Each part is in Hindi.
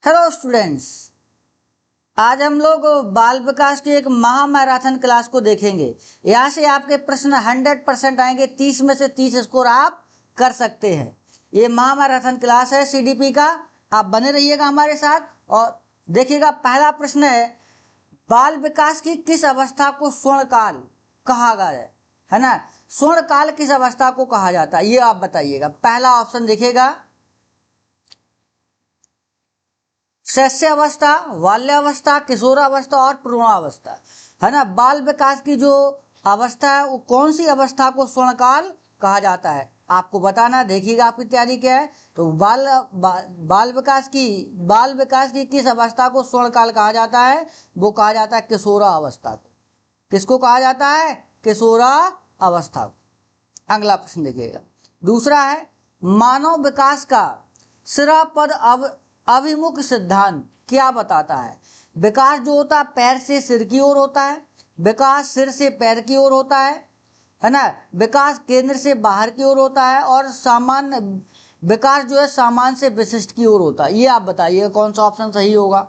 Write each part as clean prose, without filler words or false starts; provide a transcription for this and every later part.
हेलो स्टूडेंट्स, आज हम लोग बाल विकास की एक महामैराथन क्लास को देखेंगे। यहाँ से आपके प्रश्न 100% आएंगे। 30 में से 30 स्कोर आप कर सकते हैं। ये महामैराथन क्लास है सीडीपी का। आप बने रहिएगा हमारे साथ और देखिएगा। पहला प्रश्न बाल विकास की किस अवस्था को स्वर्णकाल कहा गया है ना। स्वर्णकाल किस अवस्था को कहा जाता है, ये आप बताइएगा। पहला ऑप्शन देखिएगा, शैशवावस्था, बाल्यावस्था, किशोरावस्था और प्रौढ़ावस्था, है ना। बाल विकास की जो अवस्था है वो कौन सी अवस्था को स्वर्णकाल कहा जाता है, आपको बताना। देखिएगा आपकी तैयारी क्या है। तो बाल विकास की किस अवस्था को स्वर्णकाल कहा जाता है, वो कहा जाता है किशोरावस्था को। किसको कहा जाता है? किशोरावस्था को। अगला प्रश्न देखिएगा। दूसरा है, मानव विकास का सिरापद अभिमुख सिद्धांत क्या बताता है। विकास जो होता है पैर से सिर की ओर होता है, विकास सिर से पैर की ओर होता है ना। विकास केंद्र से बाहर की ओर होता है और सामान्य विकास जो है सामान्य से विशिष्ट की ओर होता है। ये आप बताइए कौन सा ऑप्शन सही होगा।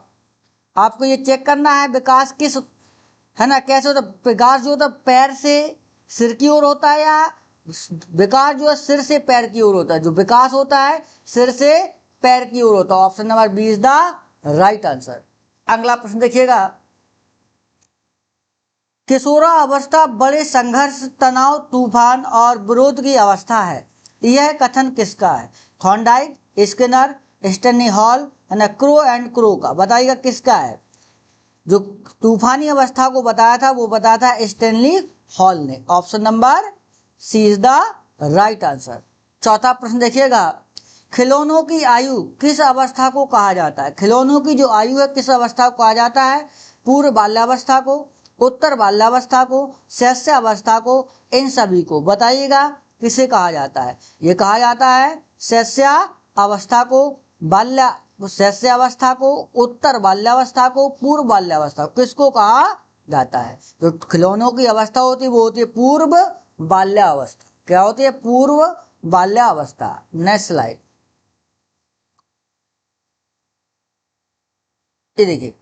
आपको ये चेक करना है विकास किस, है ना, कैसे होता है। विकास जो होता है पैर से सिर की ओर होता है या विकास जो है सिर से पैर की ओर होता है। जो विकास होता है सिर से पैर की ओर होता है। Option number B is the right answer. अगला प्रश्न देखिएगा। किशोरावस्था बड़े संघर्ष, तनाव, तूफान और विरोध की अवस्था है। यह कथन किसका है? थॉर्नडाइक, स्किनर, स्टैनली हॉल, है ना, क्रो एंड क्रो का। बताइएगा किसका है। जो तूफानी अवस्था को बताया था वो बताया था स्टैनली हॉल ने। Option number C is the right answer. चौथा प्रश्न देखिएगा। खिलौनों की आयु किस अवस्था को कहा जाता है। खिलौनों की जो आयु है किस अवस्था को कहा जाता है? पूर्व बाल्यावस्था को, उत्तर बाल्यावस्था को, शैशवावस्था को, इन सभी को। बताइएगा किसे कहा जाता है। ये कहा जाता है शैशवावस्था को, शैशवावस्था को, उत्तर बाल्यावस्था को, पूर्व बाल्यावस्था को। किसको कहा जाता है? जो खिलौनों की अवस्था होती है वो होती है पूर्व बाल्यावस्था। क्या होती है? पूर्व बाल्यावस्था। Next slide. ये देखिए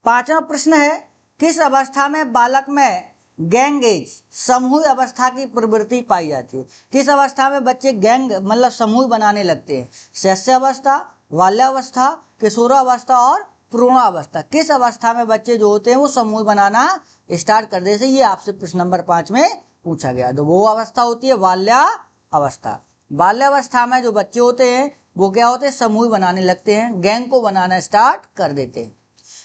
पांचवा प्रश्न है, किस अवस्था में बालक में गैंग एज समूह अवस्था की प्रवृत्ति पाई जाती है। किस अवस्था में बच्चे गैंग मतलब समूह बनाने लगते हैं? शैशवावस्था, बाल्यावस्था, किशोरावस्था और प्रौढ़ावस्था। किस अवस्था में बच्चे जो होते हैं वो समूह बनाना स्टार्ट कर देते हैं। ये आपसे प्रश्न नंबर 5 में पूछा गया। तो वो अवस्था होती है बाल्यावस्था। बाल्यावस्था में जो बच्चे होते हैं वो क्या होते हैं? समूह बनाने लगते हैं, गैंग को बनाना स्टार्ट कर देते हैं।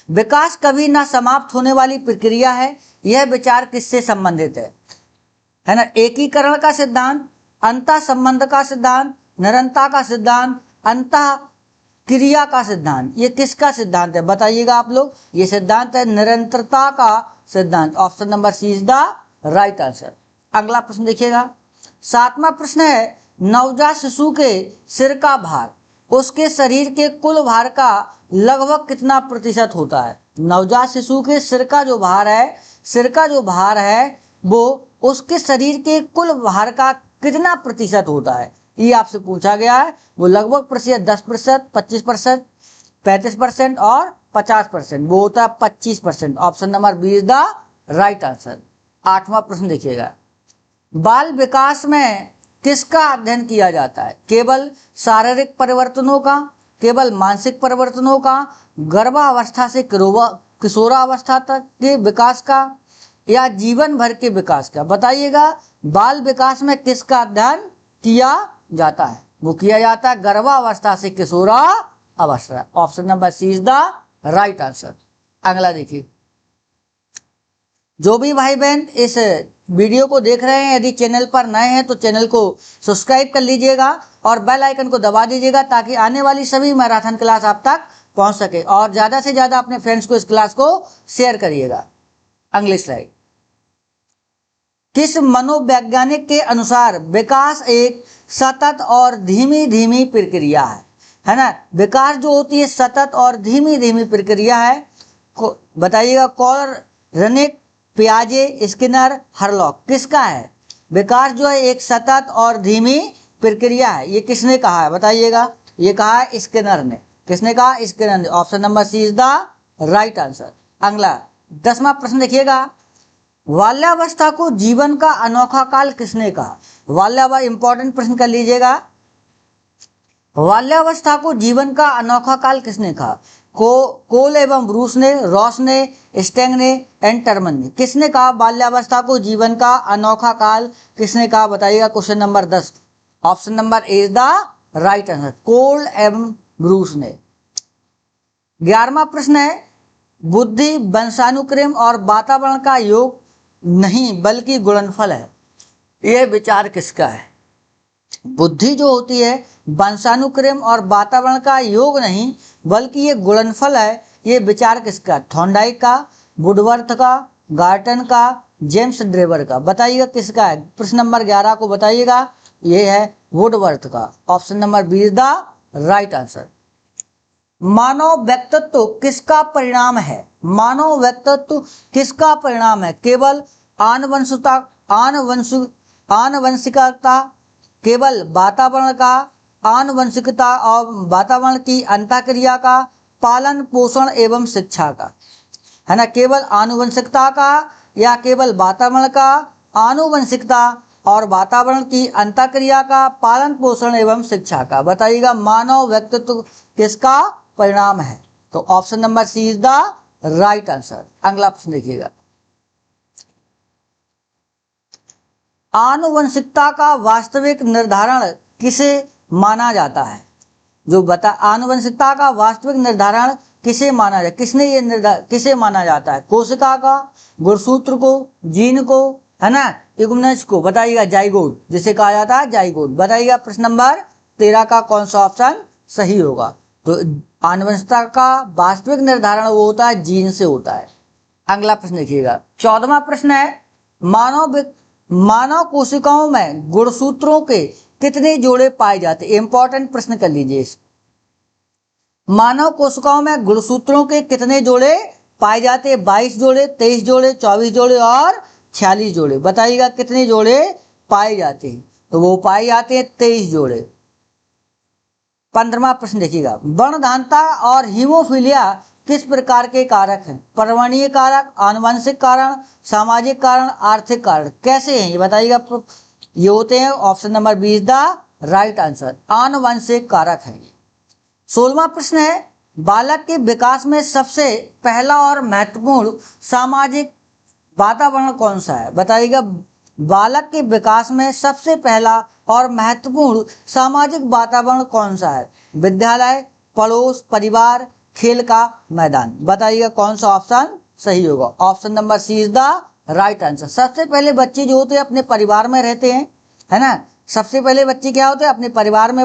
विकास कभी ना समाप्त होने वाली प्रक्रिया है। यह विचार किससे संबंधित है ना। एकीकरण का सिद्धांत, अंतः संबंध का सिद्धांत, निरंतरता का सिद्धांत, अंतः क्रिया का सिद्धांत। ये किसका सिद्धांत है बताइएगा आप लोग। ये सिद्धांत है निरंतरता का सिद्धांत। Option number C is the right answer. अगला प्रश्न देखिएगा। सातवां प्रश्न है, नवजात शिशु के सिर का भार उसके शरीर के कुल भार का लगभग कितना प्रतिशत होता है। नवजात शिशु के सिर का जो भार है वो उसके शरीर के कुल भार का कितना प्रतिशत होता है, ये आपसे पूछा गया है। वो लगभग प्रतिशत 10%, 25%, 35% और 50%। वो होता है 25%। Option number B is the right answer. आठवां प्रश्न देखिएगा। बाल विकास में किसका अध्ययन किया जाता है? केवल शारीरिक परिवर्तनों का, केवल मानसिक परिवर्तनों का, गर्भावस्था से किशोरावस्था तक के विकास का, या जीवन भर के विकास का। बताइएगा बाल विकास में किसका अध्ययन किया जाता है? वो किया जाता है गर्भावस्था से किशोरावस्था। Option number C is the right answer. अगला देखिए। जो भी भाई बहन इस वीडियो को देख रहे हैं, यदि चैनल पर नए हैं तो चैनल को सब्सक्राइब कर लीजिएगा और बेल आइकन को दबा दीजिएगा ताकि आने वाली सभी मैराथन क्लास आप तक पहुंच सके। और ज़्यादा से ज़्यादा अपने फ्रेंड्स को इस क्लास को शेयर करिएगा। अगली स्लाइड। किस मनोवैज्ञानिक के अनुसार विकास एक सतत और धीमी धीमी प्रक्रिया है ना। विकास जो होती है सतत और धीमी धीमी प्रक्रिया है। बताइएगा कॉलरनिक, पियाजे, स्किनर, हरलॉक। किसका है? विकास जो है एक सतत और धीमी प्रक्रिया है। ये किसने कहा है बताइएगा। ये कहा है स्किनर ने। किसने कहा? स्किनर ने। Option number C is the right answer. अगला 10वां प्रश्न देखिएगा, बाल्यावस्था को जीवन का अनोखा काल किसने कहा? बाल्यावस्था इंपॉर्टेंट प्रश्न कर लीजिएगा। बाल्यावस्था को जीवन का अनोखा काल किसने कहा? कोल एवं ब्रूस ने, रॉस ने, स्टेंग ने एंड टर्मन ने। किसने कहा बाल्यावस्था को जीवन का अनोखा काल किसने कहा? बताइएगा। Question number 10, option number A is the right answer, Cole एवं ब्रूस ने। 11वां प्रश्न है, बुद्धि वंशानुक्रम और वातावरण का योग नहीं बल्कि गुणनफल है, यह विचार किसका है? बुद्धि जो होती है वंशानुक्रम और वातावरण का योग नहीं बल्कि ये गुणनफल है, ये विचार किसका? थॉर्नडाइक का, वुडवर्थ का, गार्टन का, जेम्स ड्रेवर का। बताइएगा किसका है? प्रश्न नंबर 11 को बताइएगा। ये है वुडवर्थ का। Option number B is the right answer. मानव व्यक्तित्व किसका परिणाम है? मानव व्यक्तित्व किसका परिणाम है? केवल आनुवंशिकता, केवल वातावरण का, आनुवंशिकता और वातावरण की अंतःक्रिया का, पालन पोषण एवं शिक्षा का, है ना? केवल आनुवंशिकता का या केवल वातावरण का, आनुवंशिकता और वातावरण की अंतःक्रिया का, पालन पोषण एवं शिक्षा का। बताइएगा मानव व्यक्तित्व किसका परिणाम है? तो option number C is the right answer. अगला प्रश्न देखिएगा, आनुवंशिकता का वास्तविक निर्धारण किसे माना जाता है? जो बता आनुवंशिकता का वास्तविक निर्धारण किसे माना जाए? किसने ये किसे माना जाता है? कोशिका का, गुणसूत्र को, जीन को, है ना, इग्नस को। बताइएगा जाइगोट, जिसे कहा जाता है जाइगोट। बताइएगा प्रश्न नंबर 13 का कौन सा ऑप्शन सही होगा? तो आनुवंशिकता का वास्तविक निर्धारण वो होता है जीन से होता है। अगला प्रश्न देखिएगा, 14वां प्रश्न है, मानव कोशिकाओं में गुणसूत्रों के कितने जोड़े पाए जाते? इंपॉर्टेंट प्रश्न कर लीजिए। मानव कोशिकाओं में गुणसूत्रों के कितने जोड़े पाए जाते हैं? 22 जोड़े, 23 जोड़े, 24 जोड़े और 46 जोड़े। बताइएगा कितने जोड़े पाए जाते हैं? तो वो पाए जाते हैं 23 जोड़े। 15वां प्रश्न देखिएगा, वर्णधानता और हीमोफीलिया किस प्रकार के कारक हैं? पर्यावरणीय कारक, आनुवंशिक कारण, सामाजिक कारण, आर्थिक कारण। कैसे हैं ये बताइएगा। ये होते हैं option number B is the right answer, आनुवंशिक कारक है। 16वां प्रश्न है, बालक के विकास में सबसे पहला और महत्वपूर्ण सामाजिक वातावरण कौन सा है? बताइएगा बालक के विकास में सबसे पहला और महत्वपूर्ण सामाजिक वातावरण कौन सा है? विद्यालय, पड़ोस, परिवार, खेल का मैदान। बताइएगा कौन सा ऑप्शन सही होगा? Option number C is the right answer. सबसे पहले बच्चे जो होते हैं अपने परिवार में रहते हैं, है ना। सबसे पहले बच्चे क्या होते हैं? अपने परिवार में,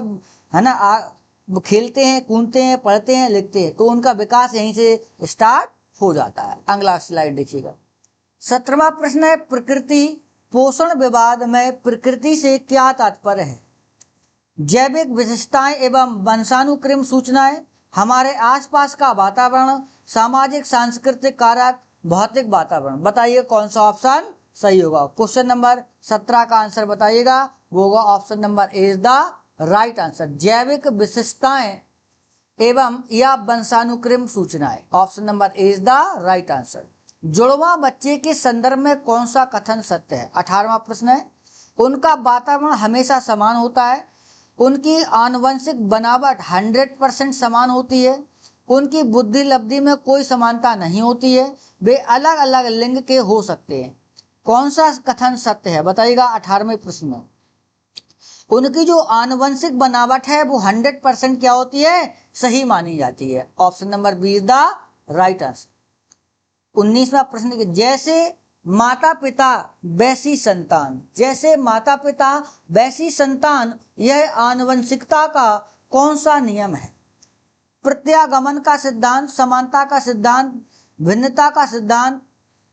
है ना, खेलते हैं, कूदते हैं, पढ़ते हैं, लिखते हैं, तो उनका विकास यहीं से स्टार्ट हो जाता है। अगला स्लाइड देखिएगा, 17वां प्रश्न है, प्रकृति पोषण विवाद में प्रकृति से क्या तात्पर्य है? जैविक विशेषताएं एवं वंशानुक्रम सूचनाएं, हमारे आसपास का वातावरण, सामाजिक सांस्कृतिक कारक, भौतिक वातावरण। बताइए कौन सा ऑप्शन सही होगा? क्वेश्चन नंबर 17 का आंसर बताइएगा, वो होगा option number A is the right answer, जैविक विशेषताएं एवं या वंशानुक्रम सूचनाएं। Option number A is the right answer. जुड़वा बच्चे के संदर्भ में कौन सा कथन सत्य है? 18वां प्रश्न है, उनका वातावरण हमेशा समान होता है, उनकी आनुवंशिक बनावट 100% समान होती है, उनकी बुद्धि लब्धि में कोई समानता नहीं होती है, वे अलग अलग लिंग के हो सकते हैं। कौन सा कथन सत्य है? बताइएगा 18वें प्रश्न में। उनकी जो आनुवंशिक बनावट है वो 100% क्या होती है? सही मानी जाती है। Option number B is the right answer. 19वां प्रश्न, जैसे माता पिता वैसी संतान, जैसे माता पिता वैसी संतान, यह आनुवंशिकता का कौन सा नियम है? प्रत्यागमन का सिद्धांत, समानता का सिद्धांत, भिन्नता का सिद्धांत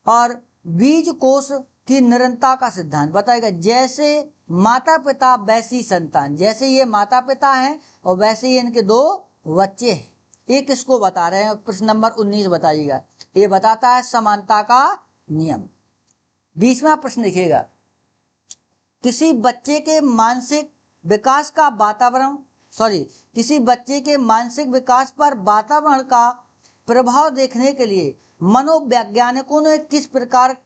और बीज कोष की निरंतरता का सिद्धांत। बताएगा जैसे माता पिता वैसी संतान, जैसे ये माता पिता हैं और वैसे ही इनके दो बच्चे हैं, ये किसको बता रहे हैं? प्रश्न नंबर 19 बताइएगा। ये बताता है समानता का नियम। 20वां प्रश्न देखिएगा, किसी बच्चे के मानसिक विकास का वातावरण किसी बच्चे के मानसिक विकास पर वातावरण का प्रभाव देखने के लिए मनोवैज्ञानिकों ने किस प्रकार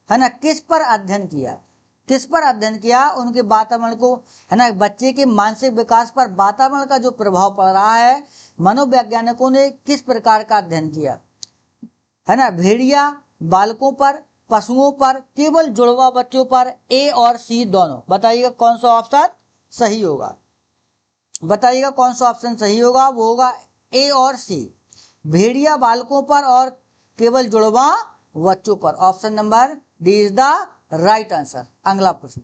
किस पर अध्ययन किया, उनके वातावरण को बच्चे के मानसिक विकास पर वातावरण का जो प्रभाव पड़ रहा है, मनोवैज्ञानिकों ने किस प्रकार का अध्ययन किया, भेड़िया बालकों पर, पशुओं पर, केवल जुड़वा बच्चों पर, ए और सी दोनों। बताइएगा कौन सा ऑप्शन सही होगा, बताइएगा कौन सा ऑप्शन सही होगा। वो होगा ए और सी, भेड़िया बालकों पर और केवल जुड़वा बच्चों पर। Option number D is the right answer. अगला प्रश्न,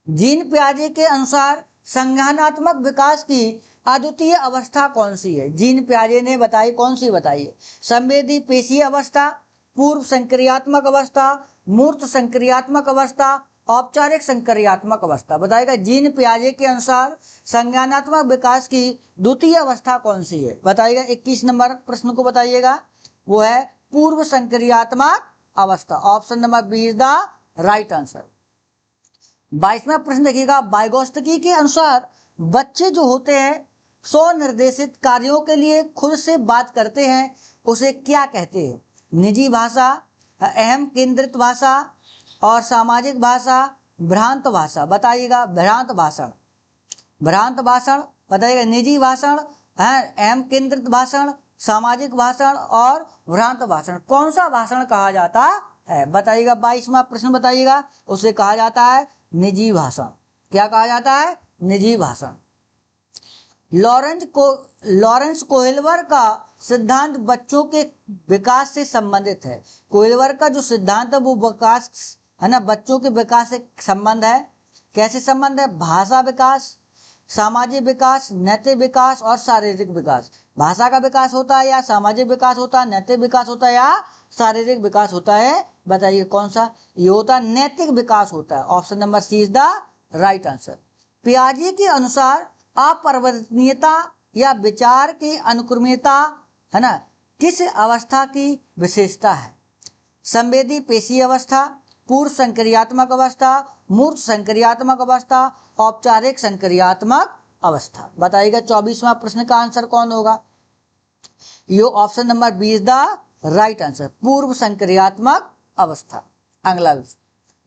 जीन पियाजे के अनुसार संज्ञानात्मक विकास की अद्वितीय अवस्था कौन सी है? जीन पियाजे ने बताई, कौन सी बताइए? संवेदी पेशीय अवस्था, पूर्व संक्रियात्मक अवस्था, मूर्त संक्रियात्मक अवस्था, औपचारिक संक्रियात्मक अवस्था। बताएगा जीन पियाजे के अनुसार संज्ञानात्मक विकास की द्वितीय अवस्था कौन सी है? बताइएगा 21 नंबर प्रश्न को बताइएगा, वो है पूर्व संक्रियात्मक अवस्था। Option number B is the right answer. 22वां प्रश्न देखिएगा, वाइगोत्स्की के अनुसार बच्चे जो होते हैं स्वनिर्देशित कार्यों के लिए खुद से बात करते हैं, उसे क्या कहते हैं? निजी भाषा, अहम केंद्रित भाषा और सामाजिक भाषा, भ्रांत भाषा। बताइएगा भ्रांत भाषण, भ्रांत भाषण, बताइएगा निजी भाषण, अहम केंद्रित भाषण, सामाजिक भाषण और भ्रांत भाषण। कौन सा भाषण कहा जाता है? बताइएगा 22वां प्रश्न बताइएगा, उसे कहा जाता है निजी भाषण। क्या कहा जाता है? निजी भाषण। लॉरेंस कोहेलवर का सिद्धांत बच्चों के विकास से संबंधित है। कोहेलवर का जो सिद्धांत है वो विकास बच्चों के विकास से संबंध है। कैसे संबंध है? भाषा विकास, सामाजिक विकास, नैतिक विकास और शारीरिक विकास। भाषा का विकास होता है या सामाजिक विकास होता है, नैतिक विकास होता है या शारीरिक विकास होता है? बताइए कौन सा? ये होता है नैतिक विकास होता है। Option number C is the right answer. पियाजे के अनुसार अपरिवर्तनीयता या विचार की अनुक्रमणीयता किस अवस्था की विशेषता है? संवेदी पेशी अवस्था, पूर्व संक्रियात्मक अवस्था, मूर्त संक्रियात्मक अवस्था, औपचारिक संक्रियात्मक अवस्था। बताइएगा 24वां प्रश्न का आंसर कौन होगा? ये option number B is the right answer, पूर्व संक्रियात्मक अवस्था। अगला,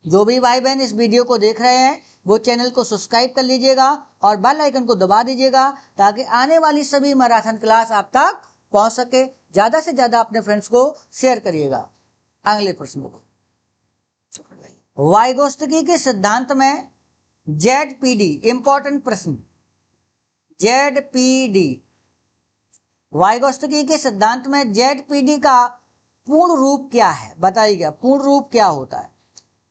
जो भी भाई बहन इस वीडियो को देख रहे हैं वो चैनल को सब्सक्राइब कर लीजिएगा और बेल आइकन को दबा दीजिएगा ताकि आने वाली सभी मैराथन क्लास आप तक पहुंच सके। ज्यादा से ज्यादा अपने फ्रेंड्स को शेयर करिएगा। अगले प्रश्न को, वाइगोत्स्की के सिद्धांत में ZPD, इंपॉर्टेंट प्रश्न, ZPD, वाइगोत्स्की के सिद्धांत में ZPD का पूर्ण रूप क्या है? बताइएगा पूर्ण रूप क्या होता है?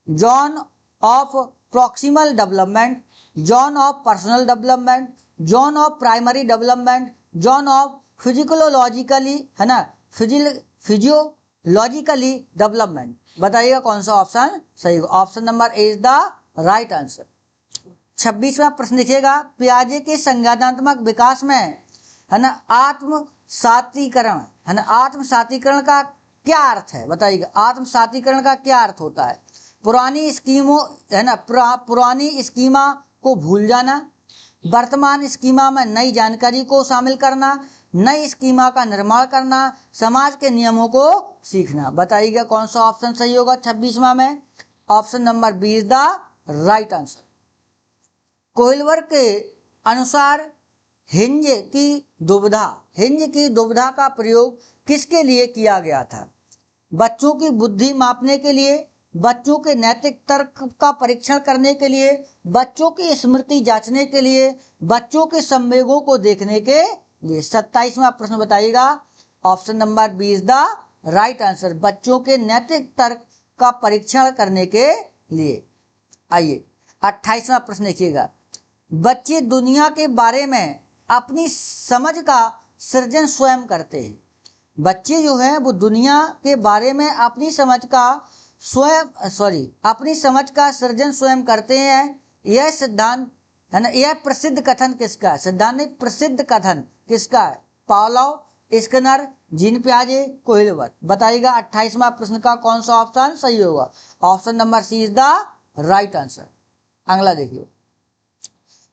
Zone of proximal development, zone of personal development, zone of primary development, zone of physiologically physiologically development. बताइएगा कौन सा ऑप्शन सही होगा? Option number A is the right answer. 26वां प्रश्न लिखिएगा, पियाजे के संज्ञानात्मक विकास में आत्म सातीकरण आत्म सातीकरण का क्या अर्थ है? बताइएगा आत्म सातीकरण का क्या अर्थ होता है? पुरानी स्कीमों पुरानी स्कीमा को भूल जाना, वर्तमान स्कीमा में नई जानकारी को शामिल करना, नई स्कीमा का निर्माण करना, समाज के नियमों को सीखना। बताइएगा कौन सा ऑप्शन सही होगा 26वां में? Option number B is the right answer. Kohler के अनुसार हिंज की दुविधा का प्रयोग किसके लिए किया गया था? बच्चों की बुद्धि मापने के लिए, बच्चों के नैतिक तर्क का परीक्षण करने के लिए, बच्चों की स्मृति जांचने के लिए, बच्चों के संवेगों को देखने के लिए। 27वां प्रश्न बताइएगा, option number B is the right answer, बच्चों के नैतिक तर्क का परीक्षण करने के लिए। आइए 28वां प्रश्न देखिएगा, बच्चे दुनिया के बारे में अपनी समझ का सृजन स्वयं करते हैं। बच्चे जो हैं वो दुनिया के बारे में अपनी समझ का सृजन स्वयं करते हैं। यह सिद्धांत यह प्रसिद्ध कथन किसका है? सिद्धांत नहीं, प्रसिद्ध कथन किसका है? पावलोव, स्किनर, जीन पियाजे, कोहेलवर। बताइएगा 28वां प्रश्न का कौन सा ऑप्शन सही होगा? Option number C is the right answer. अगला देखिए,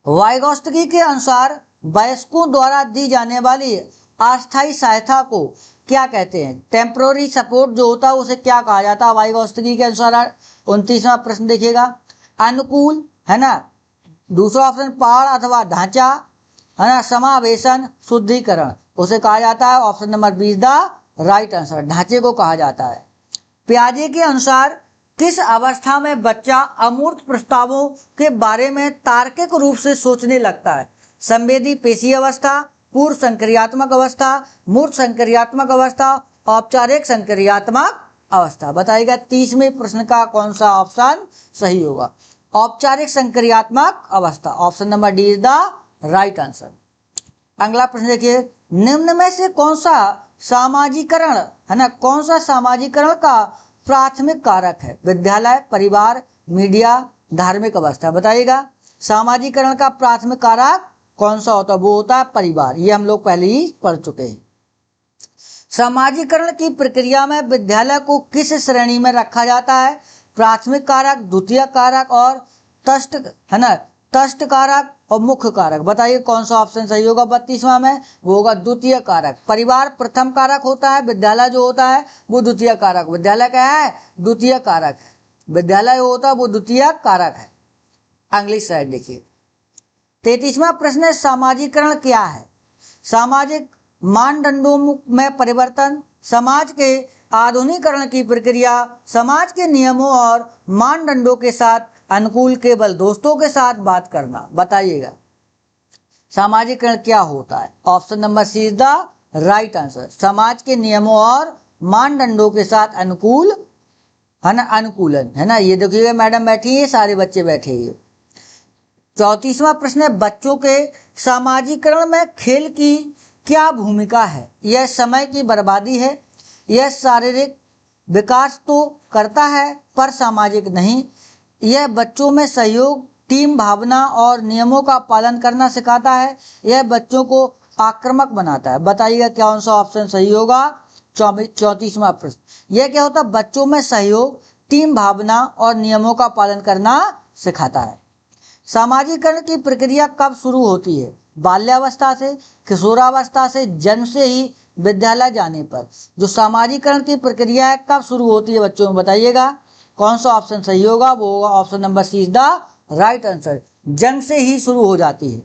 वाइगोत्स्की के अनुसार वयस्कों द्वारा दी जाने वाली अस्थायी सहायता को क्या कहते हैं? टेम्पोररी सपोर्ट जो होता है उसे क्या कहा जाता है वाइगोत्स्की के अनुसार? 29वां प्रश्न देखिएगा। अनुकूल, है ना, दूसरा ऑप्शन पहाड़ अथवा ढांचा, है ना, समावेशन, शुद्धिकरण, उसे कहा जाता है option number 20 the right answer, ढांचे को कहा जाता है। पियाजे के अनुसार किस अवस्था में बच्चा अमूर्त प्रस्तावों के बारे में तार्किक रूप से सोचने लगता है? संवेदी पेशी अवस्था, पूर्व संक्रियात्मक अवस्था, मूर्त संक्रियात्मक अवस्था, औपचारिक संक्रियात्मक अवस्था। बताइएगा 30वें प्रश्न का कौन सा ऑप्शन सही होगा? औपचारिक संक्रियात्मक अवस्था, option number D is the right answer. अगला प्रश्न देखिए, निम्न में से कौन सा सामाजिकरण, है ना, कौन सा सामाजिकरण का प्राथमिक कारक है? विद्यालय, परिवार, मीडिया, धार्मिक अवस्था। बताइएगा सामाजिकरण का प्राथमिक कारक कौन सा होता है? वो होता है परिवार। ये हम लोग पहले ही पढ़ चुके हैं। सामाजिकरण की प्रक्रिया में विद्यालय को किस श्रेणी में रखा जाता है? प्राथमिक कारक, द्वितीय कारक और तस्ट, है ना, तस्ट कारक और मुख्य कारक। बताइए कौन सा ऑप्शन सही होगा 32वां में? वो होगा द्वितीय कारक। परिवार प्रथम कारक होता है, विद्यालय जो होता है वो द्वितीय कारक। विद्यालय क्या है? द्वितीय कारक है। विद्यालय होता है वो द्वितीय कारक है। अगली स्लाइड देखिए। 33वां प्रश्न है, सामाजिकरण क्या है? सामाजिक मानदंडों में परिवर्तन, समाज के आधुनिकीकरण की प्रक्रिया, समाज के नियमों और मानदंडों के साथ अनुकूल, केवल दोस्तों के साथ बात करना। बताइएगा सामाजिकरण क्या होता है? Option number C is the right answer. समाज के नियमों और मानदंडों के साथ अनुकूल, है ना, अनुकूलन, है ना। ये देखिएगा मैडम बैठी है, सारे बच्चे बैठे हैं। 34वां प्रश्न है, बच्चों के सामाजिकरण में खेल की क्या भूमिका है? यह समय की बर्बादी है, यह शारीरिक विकास तो करता है पर सामाजिक नहीं, यह बच्चों में सहयोग, टीम भावना और नियमों का पालन करना सिखाता है, यह बच्चों को आक्रामक बनाता है। बताइएगा कौन सा ऑप्शन सही होगा? 34वां प्रश्न। यह क्या होता है? बच्चों में सहयोग, टीम भावना और नियमों का पालन करना सिखाता है। सामाजिकरण की प्रक्रिया कब शुरू होती है? बाल्यावस्था से, किशोरावस्था से, जन्म से ही, विद्यालय जाने पर। जो सामाजिकरण की प्रक्रिया है कब शुरू होती है बच्चों में? बताइएगा कौन सा ऑप्शन सही होगा? वो होगा option number C is the right answer, जन्म से ही शुरू हो जाती है।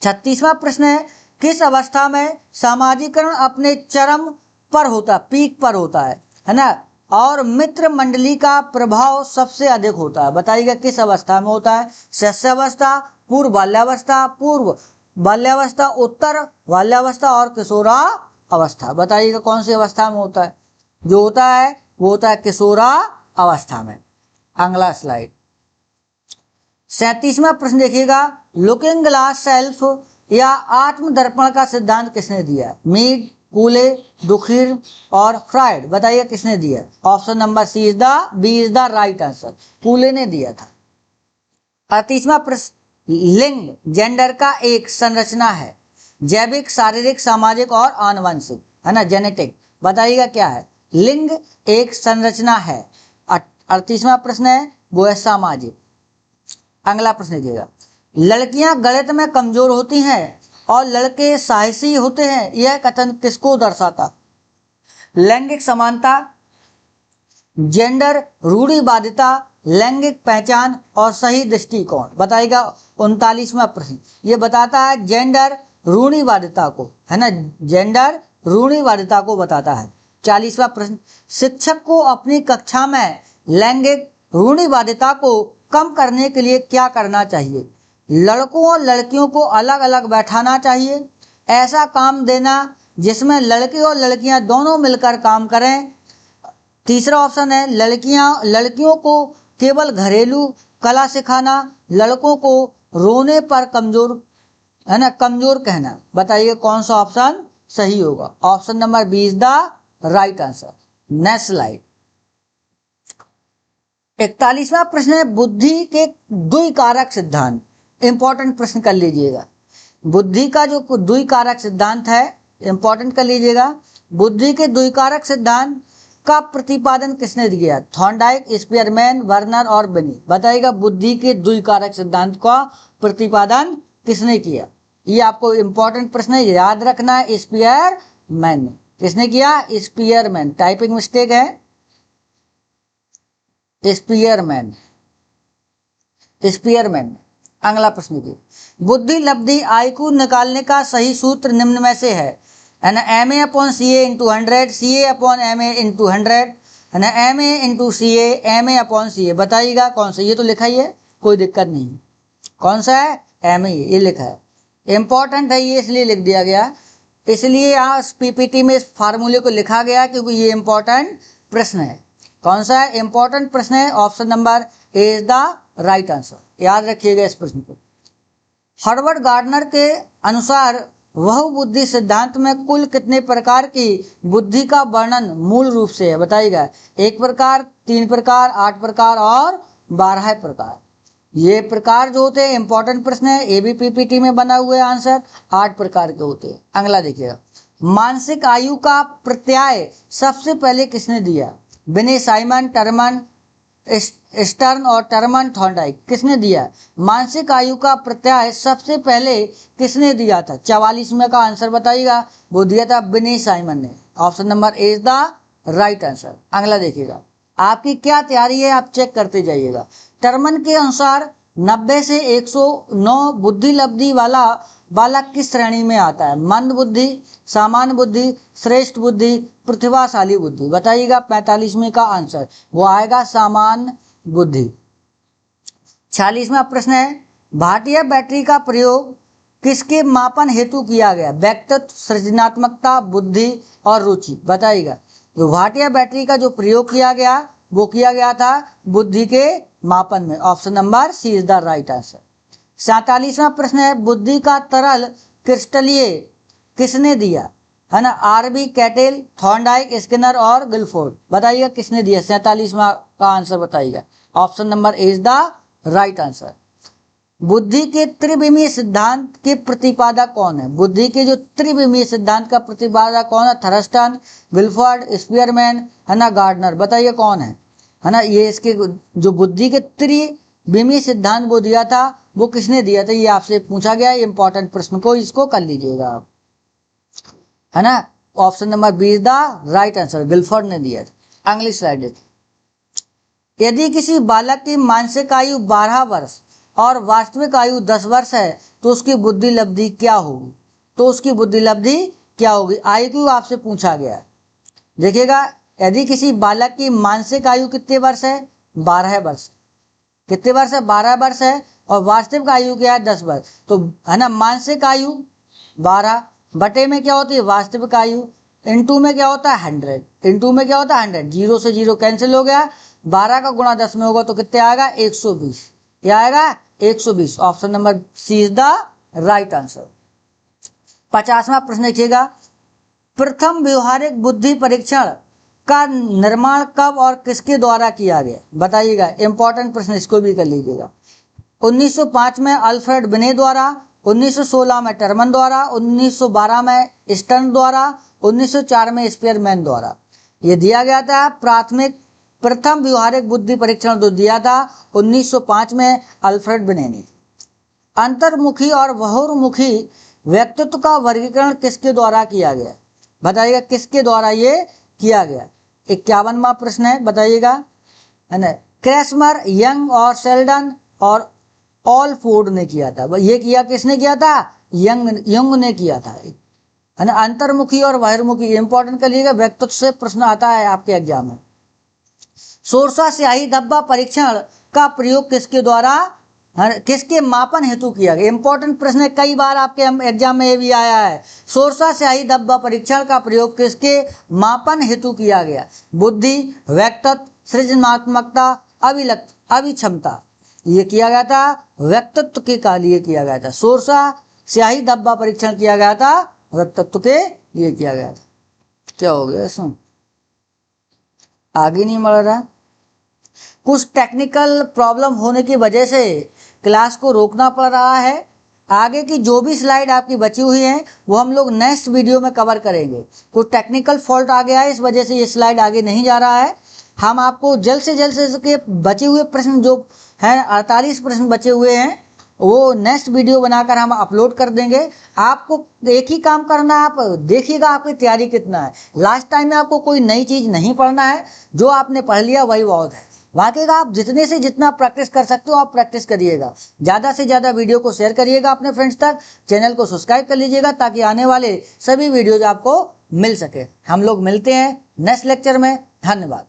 36वां प्रश्न है, किस अवस्था में सामाजिकरण अपने चरम पर होता है, पीक पर होता है ना, और मित्र मंडली का प्रभाव सबसे अधिक होता है? बताइएगा किस अवस्था में होता है? शिष्यावस्था, पूर्व बाल्यावस्था, पूर्व बाल्यावस्था, उत्तर बाल्यावस्था और किशोरा अवस्था। बताइएगा कौन सी अवस्था में होता है? जो होता है वो होता है किशोरा अवस्था में। अगला स्लाइड 37वां प्रश्न देखिएगा, लुकिंग ग्लास सेल्फ या आत्मदर्पण का सिद्धांत किसने दिया? मीड, कूले, दुखीर और फ्राइड। बताइए किसने दिया? Option number C is the B is the right answer, Cooley ने दिया था। 38वां प्रश्न, लिंग जेंडर का एक संरचना है, जैविक, शारीरिक, सामाजिक और आनुवंशिक, है ना, जेनेटिक। बताइएगा क्या है? लिंग एक संरचना है। 38वां प्रश्न है वो है सामाजिक। अगला प्रश्न देखिएगा, लड़कियां गणित में कमजोर होती हैं और लड़के साहसी होते हैं, यह कथन किसको दर्शाता? लैंगिक समानता, जेंडर रूढ़िवादिता, लैंगिक पहचान और सही दृष्टिकोण। बताइएगा 39वां प्रश्न, ये बताता है जेंडर रूढ़िवादिता को, है ना, जेंडर रूढ़िवादिता को बताता है। 40वां प्रश्न, शिक्षक को अपनी कक्षा में लैंगिक रूढ़िवादिता को कम करने के लिए क्या करना चाहिए? लड़कों और लड़कियों को अलग अलग बैठाना चाहिए, ऐसा काम देना जिसमें लड़के और लड़कियां दोनों मिलकर काम करें। तीसरा ऑप्शन है लड़कियों को केवल घरेलू कला सिखाना, लड़कों को रोने पर कमजोर, है ना, कमजोर कहना। बताइए कौन सा ऑप्शन सही होगा? Option number B is the right answer. Next slide 41वां प्रश्न है, बुद्धि के द्विकारक सिद्धांत। इंपॉर्टेंट प्रश्न कर लीजिएगा। बुद्धि का जो द्विकारक सिद्धांत है इंपॉर्टेंट कर लीजिएगा। बुद्धि के द्विकारक सिद्धांत का प्रतिपादन किसने दिया? थॉर्नडाइक, स्पीयरमैन, वर्नर और बेनी। बताइएगा बुद्धि के द्विकारक सिद्धांत का प्रतिपादन किसने किया? ये आपको इंपॉर्टेंट प्रश्न है, याद रखना। स्पीयरमैन, किसने किया? स्पीयरमैन, टाइपिंग मिस्टेक है, स्पीयरमैन, स्पीयरमैन। अगला प्रश्न की, बुद्धि लब्धि आईक्यू निकालने का सही सूत्र निम्न में से है ना? MA upon CA into 100, CA upon MA into 100 है ना, MA into CA, MA upon CA। बताइएगा कौन सा? ये तो लिखा ही है, कोई दिक्कत नहीं। कौन सा है? MA, ये लिखा है। इंपॉर्टेंट है ये, इसलिए लिख दिया गया, इसलिए यहाँ PPT में इस फार्मूले को लिखा गया क्योंकि ये इंपॉर्टेंट प्रश्न है। कौन सा है? इंपॉर्टेंट प्रश्न है। Option number A is the right answer, याद रखिएगा इस प्रश्न को। हर्बर्ट गार्डनर के अनुसार बहुबुद्धि सिद्धांत में कुल कितने प्रकार की बुद्धि का वर्णन मूल रूप से है? बताइएगा। 1 प्रकार, 3 प्रकार, 8 प्रकार और 12 प्रकार। ये प्रकार जो होते हैं इंपॉर्टेंट प्रश्न है, ये भी PPT में बना हुआ है आंसर। 8 प्रकार के होते हैं। अगला देखिएगा, मानसिक आयु का प्रत्यय सबसे पहले किसने दिया? विनय साइमन, टर्मन स्टर्न और टर्मन थॉर्नडाइक, किसने दिया? मानसिक आयु का प्रत्यय सबसे पहले किसने दिया था? 44 का आंसर बताइएगा। वो दिया था विनय साइमन ने। Option number A is the right answer. अगला देखिएगा, आपकी क्या तैयारी है आप चेक करते जाइएगा। टर्मन के अनुसार 90 से 109 बुद्धि लब्धि वाला बालक किस श्रेणी में आता है? मंद बुद्धि, सामान्य बुद्धि, श्रेष्ठ बुद्धि, प्रतिभाशाली बुद्धि। बताइएगा 45 का आंसर, वो आएगा सामान्य बुद्धि। 46वां प्रश्न है, भाटिया बैटरी का प्रयोग किसके मापन हेतु किया गया? व्यक्तित्व, सृजनात्मकता, बुद्धि और रुचि। बताइएगा। तो भाटिया बैटरी का जो प्रयोग किया गया वो किया गया था बुद्धि के मापन में। Option number C is the right answer. 47वां प्रश्न है, बुद्धि का तरल क्रिस्टलीय किसने दिया? है ना, RB कैटेल, थॉर्नडाइक, स्किनर और गिलफोर्ड। बताइएगा किसने दिया? 47वां का आंसर बताइएगा। Option number A is the right answer. बुद्धि के त्रिविमीय सिद्धांत के प्रतिपादक कौन है? बुद्धि के जो त्रिविमीय सिद्धांत का प्रतिपादक कौन है? थर्स्टन, गिलफोर्ड, स्पीयरमैन, है ना, गार्डनर। बताइए कौन है ना? ये इसके जो बुद्धि के त्रिविमीय सिद्धांत वो दिया था, वो किसने दिया था? ये आपसे पूछा गया है, इंपॉर्टेंट प्रश्न को इसको कर लीजिएगा आप, है ना। Option number B is the right answer, Guilford ने दिया था। अगली स्लाइड देखिए, यदि किसी बालक की मानसिक आयु 12 वर्ष और वास्तविक आयु 10 वर्ष है तो उसकी बुद्धि लब्धि क्या होगी? तो उसकी बुद्धि लब्धि क्या होगी? IQ आपसे पूछा गया है। देखिएगा, यदि किसी बालक की मानसिक आयु कितने वर्ष है? 12 वर्ष। कितने वर्ष है? 12 वर्ष है। और वास्तविक आयु क्या है? 10 वर्ष। तो है ना, मानसिक आयु 12 बटे में क्या होती है? वास्तविक आयु। इनटू में क्या होता है? 100। इनटू में क्या होता है? 100। 0 से 0 कैंसिल हो गया। 12 का गुणा 10 में होगा तो कितने आएगा? 120। क्या आएगा? 120। Option number C is the right answer. 50वां प्रश्न देखिएगा, प्रथम व्यवहारिक बुद्धि परीक्षण का निर्माण कब और किसके द्वारा किया गया? बताइएगा। इंपॉर्टेंट प्रश्न, इसको भी कर लीजिएगा। 1905 में अल्फ्रेड बिने द्वारा, 1916 में टर्मन द्वारा, 1912 में स्टर्न द्वारा, 1904 में स्पीयरमैन द्वारा। ये दिया गया था प्राथमिक प्रथम व्यवहारिक बुद्धि परीक्षण जो दिया था 1905 में अल्फ्रेड बिने ने। अंतर्मुखी और बहुर्मुखी व्यक्तित्व का वर्गीकरण किसके द्वारा किया गया? बताइएगा किसके द्वारा ये किया गया। 51वां प्रश्न है, बताइएगा, है ना। क्रेसमर, यंग और शेल्डन और ऑलफोर्ड ने किया था। ये किया किसने किया था? यंग ने किया था, है ना। अंतर्मुखी और बहिर्मुखी इंपॉर्टेंट कर लीजिएगा, व्यक्तित्व से प्रश्न आता है आपके एग्जाम में। सोरसा स्याही धब्बा परीक्षण का प्रयोग किसके द्वारा, किसके मापन हेतु किया गया? इंपॉर्टेंट प्रश्न है, कई बार आपके एग्जाम में ये भी आया है। सोरसा स्याही धब्बा परीक्षण का प्रयोग किसके मापन हेतु किया गया? बुद्धि, व्यक्तित्व, सृजनात्मकता, अभिक्षमता। ये किया गया था व्यक्तित्व के लिए किया गया था। सोरसा स्याही धब्बा परीक्षण किया गया था व्यक्तित्व के लिए किया गया था। क्या हो गया इसमें? आगे नहीं बढ़ रहा। कुछ टेक्निकल प्रॉब्लम होने की वजह से क्लास को रोकना पड़ रहा है। आगे की जो भी स्लाइड आपकी बची हुई है वो हम लोग नेक्स्ट वीडियो में कवर करेंगे। कुछ टेक्निकल फॉल्ट आ गया है, इस वजह से ये स्लाइड आगे नहीं जा रहा है। हम आपको जल्द से जल्द से इसके बचे हुए प्रश्न जो हैं 48 प्रश्न बचे हुए हैं वो नेक्स्ट वीडियो बनाकर हम अपलोड कर देंगे। आपको एक ही काम करना है, आप देखिएगा आपकी तैयारी कितना है। लास्ट टाइम में आपको कोई नई चीज़ नहीं पढ़ना है, जो आपने पढ़ लिया वही बहुत है। बाकी का आप जितने से जितना प्रैक्टिस कर सकते हो आप प्रैक्टिस करिएगा। ज़्यादा से ज़्यादा वीडियो को शेयर करिएगा अपने फ्रेंड्स तक। चैनल को सब्सक्राइब कर लीजिएगा ताकि आने वाले सभी वीडियोज आपको मिल सके। हम लोग मिलते हैं नेक्स्ट लेक्चर में। धन्यवाद।